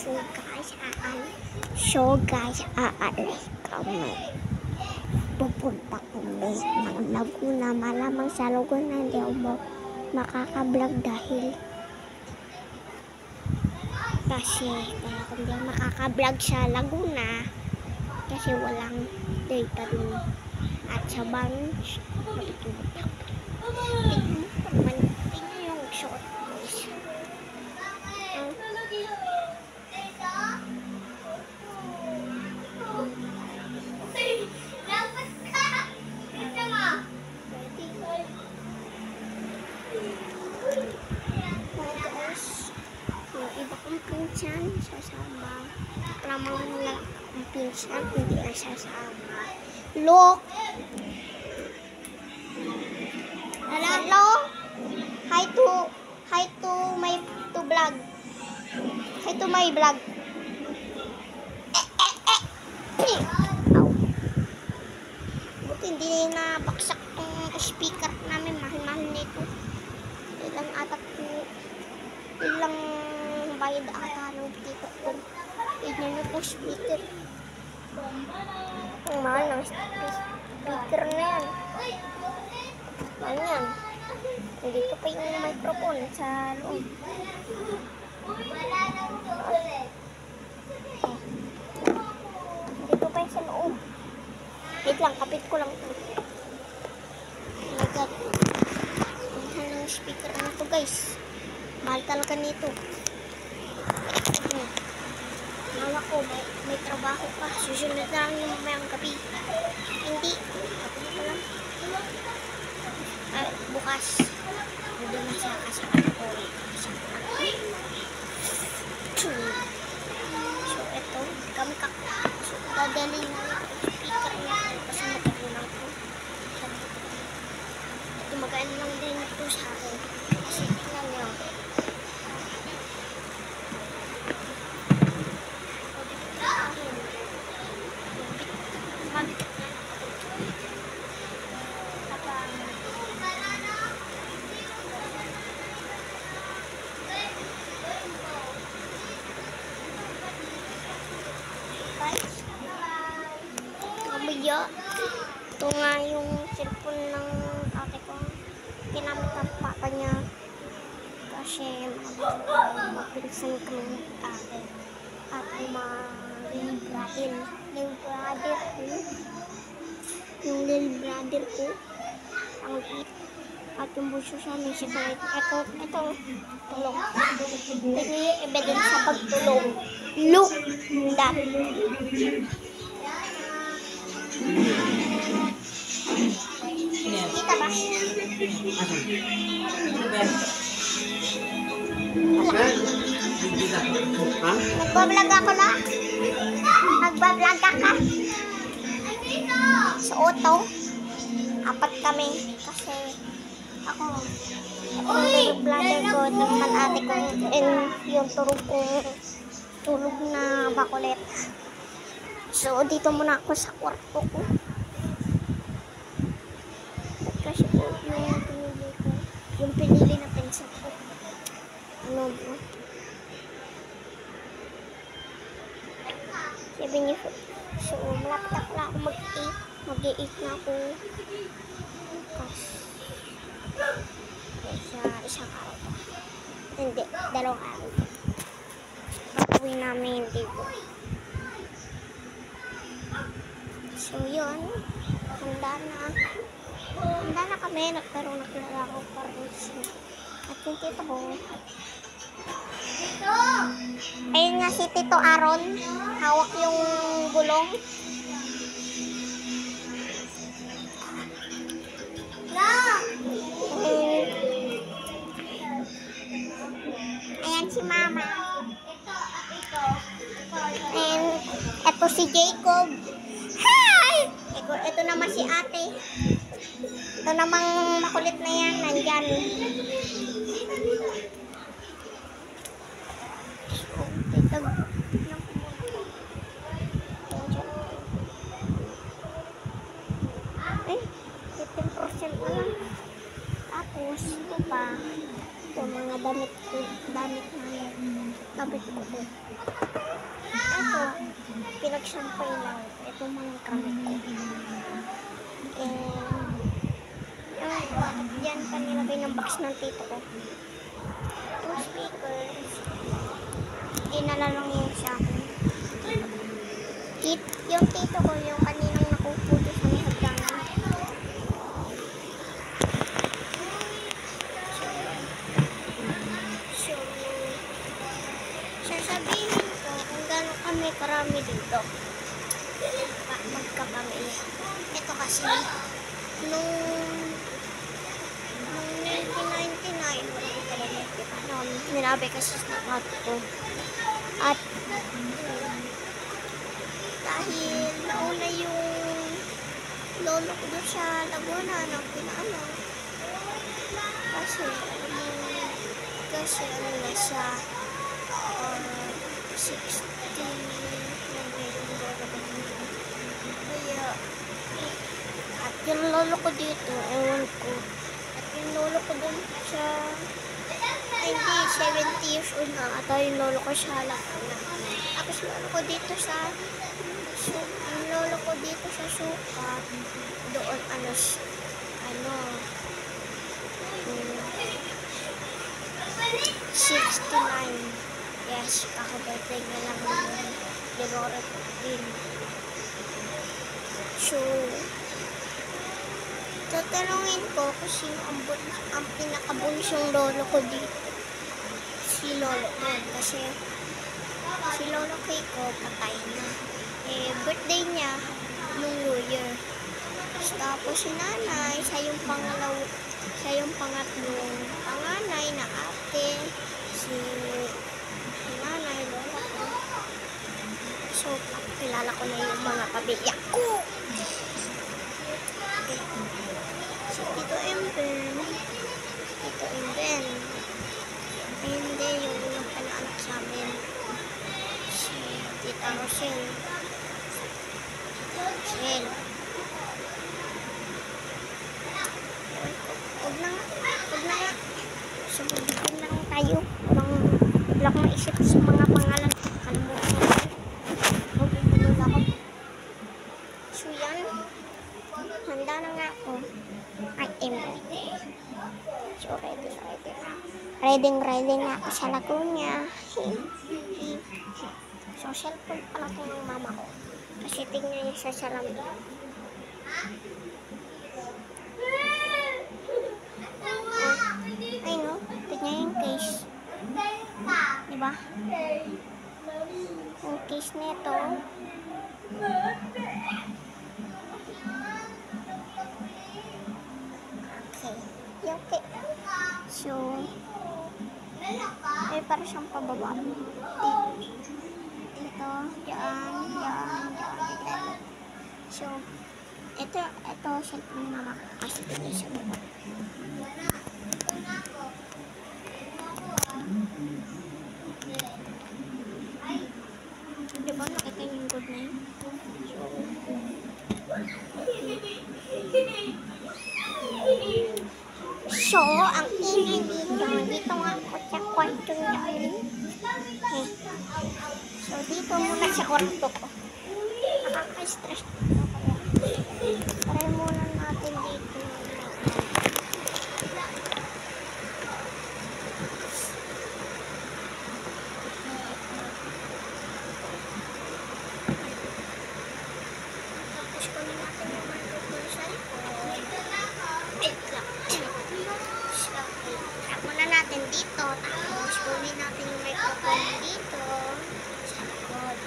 So guys, aalis kami. Pupunta kami ng Laguna. Malamang sa Laguna hindi ako makaka-vlog dahil kasi kaya kung hindi makaka-vlog sa Laguna kasi walang data dun at sa bank matutulog ako. Tingnan yung short guys. Iba kong pinsan sasama. Lamang lang ang pinsan hindi na sasama. Look! Hello? Hi to my vlog. Hi to my vlog. Buti hindi na baksak ang speaker namin. Mahal-mahal nito. Ilang bayad ata ng TikTok ko. Tignan nyo po speaker. Ang mahal ng speaker na yan. Mahal yan. Dito pa yung microphone sa loob. Dito pa yung sa loob. Wait lang, kapit ko lang ito. Oh my god. Ang mahal ng speaker na ito guys. Mahal talaga nito. Nawa ko, may trabaho pa. Susunod na lang yung mamayang gabi. Hindi. Gabi pa lang. Bukas. Hindi na siya kasama ko. So, ito. Kami so, dadali na yung speaker niya. Kasi matagunan ko. Ito magaan lang din ito sa akin. Kasi tingnan niyo. Ito nga yung cellphone ng ate ko. Kinamit ang papa niya. Kasi mapinsan ko ng ate. At yung little brother ko. Ang hit. At yung buso sa amin si Bright. Ito, tulong. Ito yung evidence sa pagtulong. Look that. Kita ba? Nagbablog ako na. Nagbablog ka. Sa auto. 4 kami. Kasi ako yung vlogger ko. Naman ate ko. And yung tulog na bakulit. So, dito muna ako sa kwarto ko. Kasi po, yung pinili na pencil ko. Ano mo? Sabi niyo po. So, malapit na ako mag-8. Mag-8 na ako. Sa isang araw pa. Hindi, 2 araw. Pag-uwi namin, hindi po. So, yun. Handa na kami. Pero naglala ko paros. At yung tito ko. Ayun nga si Tito Aaron. Hawak yung gulong. Ayan si Mama. And eto si Jacob. Hi! Ito naman si ate. Ito namang makulit na yan. Nandyan. Ay, 15% na lang. Tapos, ito pa. Ito mga damit na yan. Damit ko. pinagsampay lang. Ito man ang gamit ko. And, bakit dyan pa nilagay ng box ng tito ko? 2 speakers. Dinala lang yun sa akin. Yung tito ko, yung kaninang nakupo doon sa may hagdanan. So, sasabihin ko kung gano'n kami karami dito. Magkapamilya. Ito kasi, nung 1999, noon, ninabi kasi sa mga ko. At, dahil nauna yung lolo ko doon sa Laguna ng pinaano. Kasi, ano na siya, 60. Kaya, at yung lolo ko dito, ewan ko. At yung lolo ko dun sa, hindi, 70 years old na. At yung lolo ko sa Laguna. Tapos lolo ko dito sa, yung lolo ko dito sa Suka, doon, 69. Yes, kakabirthday na lang ng Deborah din. So, tatanungin ko kung sino ang pinakabunsong lolo ko dito. Si lolo ko. Kasi si lolo ko patay na. Birthday niya yung New Year. Tapos si nanay, siya yung pangatlong panganay na ate. Si nanay, lola ko. So, kilala ko na yung mga pamilya ko. Okay. Si Tito Emben. Hindi yung unang panaanak sa amin. Si Tita Rosel. Huwag na nga. Sumunod na lang tayo. Wala akong maisip sa mga pangalan. Kalimutan ko. Huwag ako. So yan. Handa na nga ako. I am ready. So ready na ako sa Laguna. So cellphone pala ko ng mama ko. Kasi tingnan niya sa salamin. Ay no, tingnan yung case. Diba? Yung case nito. Okay. Yung case. So, para siyang pababa. Dito, yan. So, ito cellphone mama ko kasi ito siya baba. Diba nakita yung good na yun? So, ang ingay dito nga ako sa kwarto namin. Okay. So, dito muna sa kwarto ko. Nakaka-stress dito kaya. Try muna natin dito. Tapos kunin natin yung microphone sa likod. Muna natin dito. Tapos kunin natin yung microphone dito sa likod.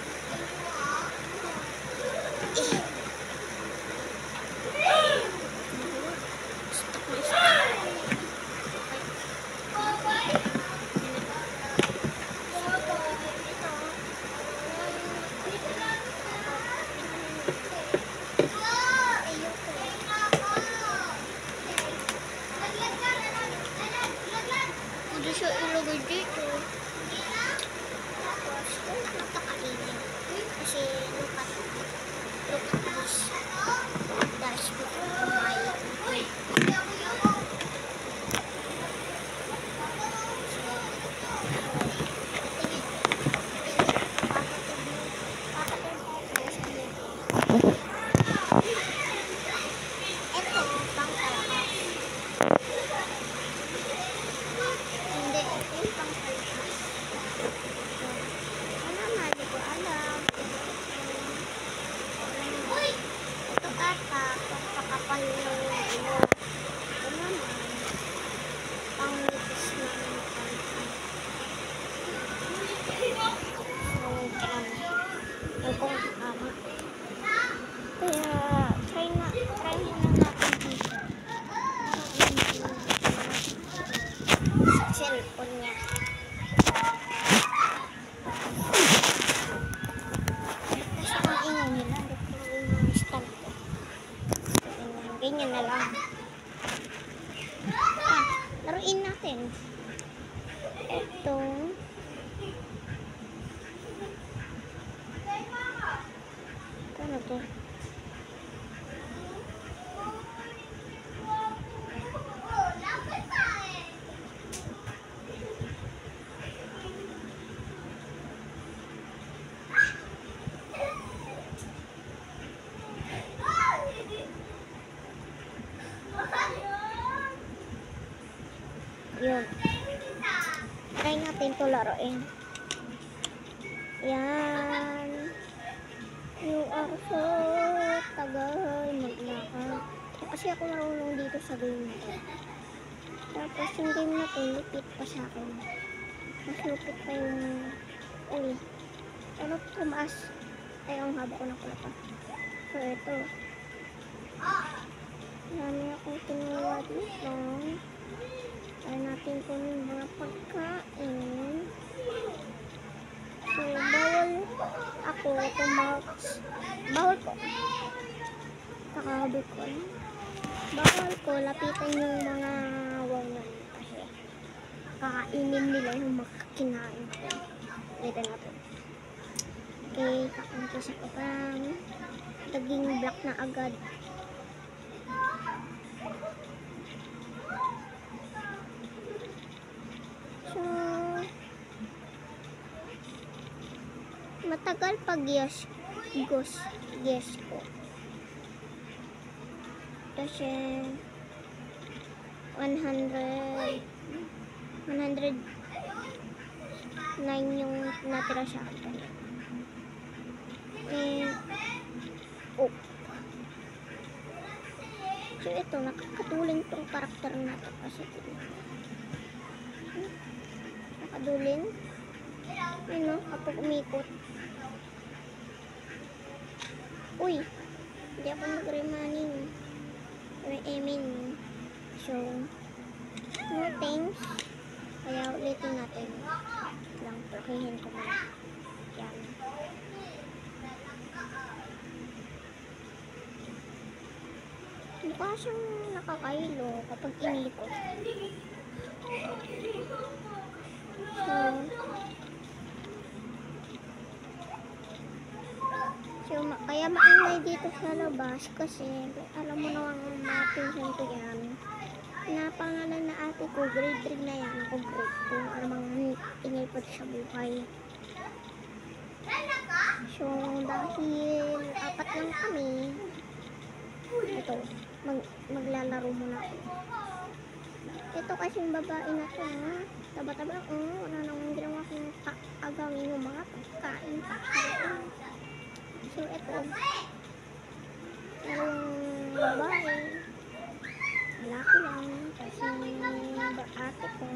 na lang. Laruin natin. Ito. Ano to? Yun. Try natin ito laruin. Yan. You are so tagal maglakad. Kasi ako marunong dito sa game na to. Tapos yung game na to, lupit pa sa akin. Mas lupit pa yung... Uy. Ano tumaas? Ay, ang haba ko na pala pa. So, ito. Marami akong kinuha dito. Try natin kung yung mga pagkain. So, bawal ako tumakas. Bawal ko. Kakahabit ko. Bawal ko lapitan yung mga wawan. Kasi kakainin nila yung makakinain ko. Dito natin. Okay, kakumpisa ko parang naging black na agad. So, matagal pag yes ko. Kasi 109 yung natira sa akin. Oh. So ito, nakakatuling tong karakter natin kasi nakaduling. Ano, kapag umikot. Uy, hindi ako nag-remaning. So, no thanks. Kaya ulitin natin. Lang, plakihin ko muna. Yan. Mukha siyang nakakailo kapag inikot. So, kaya maingay dito sa labas kasi alam mo na ang mga pinsan ko yan. Napangalan na ate ko, grade 3 na yan. Ako grade 2. Alam mga ingay pa sa buhay. So, dahil 4 lang kami, ito, maglalaro muna ako. Ito kasing babae na to, ha? Taba-taba, wala nang ginawa kong agawin yung mga pagkain. So, ito, yung babae, malaki lang, kasi ate ko,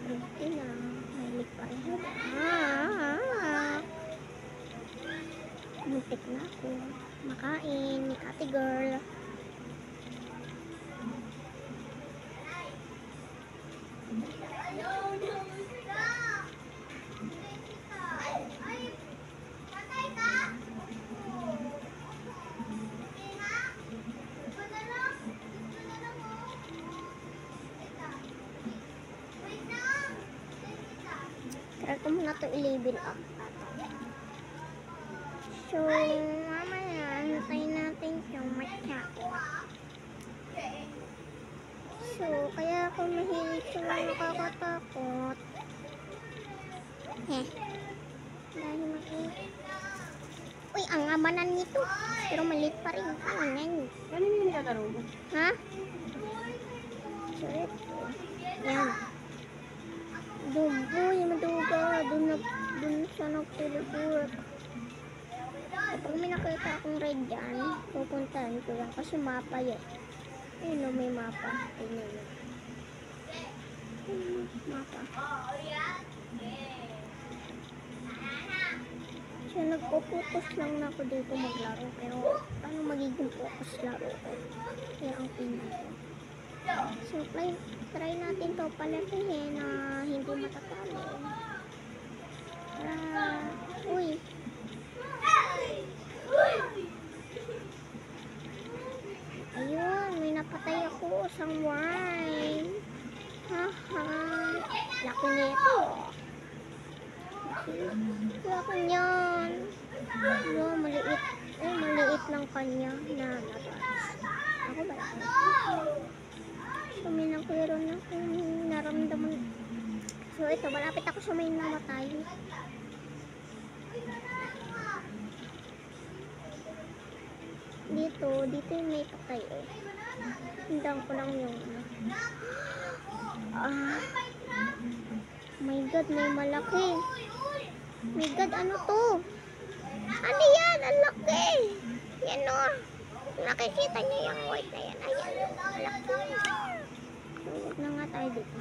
grade na, mahilig pa rin. Muntik na ako makain ni ate girl. Try ko muna ito i-label up. So, mamaya, antayin natin siyang matyakot. So, kaya ako mahilig sa mga nakakatakot. Dahil uy, ang amanan nito. Pero maliit pa rin. Ano yung nilalaro mo? Ha? So, ito. Yan. Uy, maduga. Doon siya nag-teleport. Kapag may nakita akong red dyan, pupuntahan ko yan. Kasi mapa yan. Ayun o, may mapa. Ayun yun. Mapa. So, nagpo-focus lang na ako dito maglaro. Pero, paano magiging focus laro ko? Kaya ang tingin ko. So, try natin to palakihin na hindi matatalo. Uy. Ayun, may No, maliit. Ay, maliit lang kanya na labas. Ako ba? So, may nagkaroon na akong naramdaman. So, ito, malapit ako sa may namatay. Dito yung may patay eh. Hindang ko lang yung my god, may malaki. My god, ano to? Ano yan? Ang laki. Yan o. Nakikita niyo yung white na yan. Ayan, malaki. So, huwag na nga tayo dito.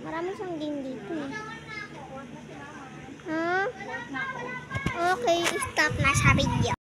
Marami siyang game dito eh. Ha? Okay, stop na sa video.